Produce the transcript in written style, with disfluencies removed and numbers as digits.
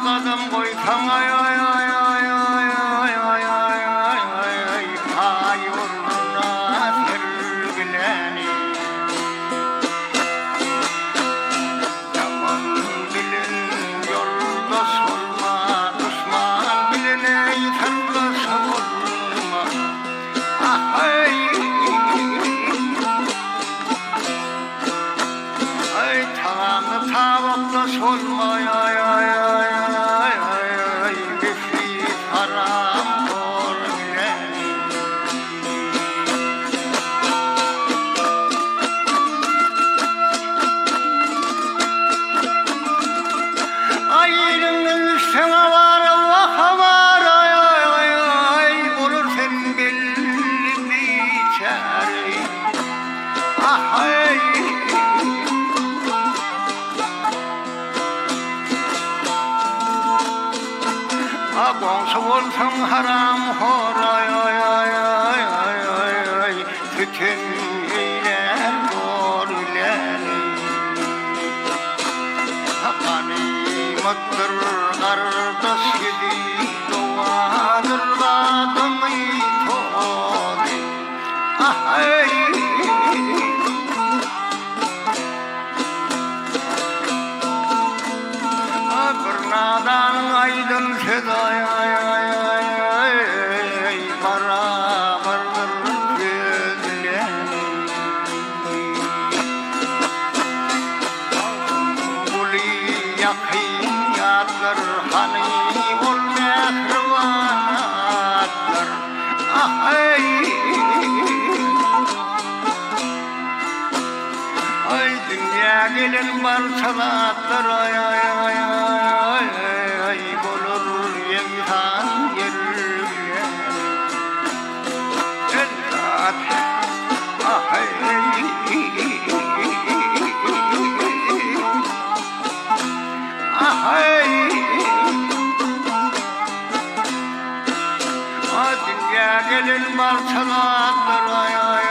kadem koysam ay ay ay ay ay ay ay ay ay ay ay hayuruna sergileni yaman bilin yoldaş olma düşman bilin ey serdaş olma ah ay ay tanrı tavaktaş olma ay ay ay ay ay ay bifri haram kor bileni ayının üstüne var Allah'a var ay ay ay ay olur sen belli biçare ah ay komşu olsan haram hor ay ay ay ay ay ay ay tütün eyler doğru ileri ganimettir kardeş gibi doğadır kadını tozi ah ay bir nadan aydın fedaya ay ay ay ay beraberdir gözlerini Kuli yakiyatlar hani ol mehribanatlar ah ay ay dünya gelin barçalatlar ay ay ay ay ay bolur yemhan yerine ellat ah ay ah ay dünya gelin barçalatlar ay ay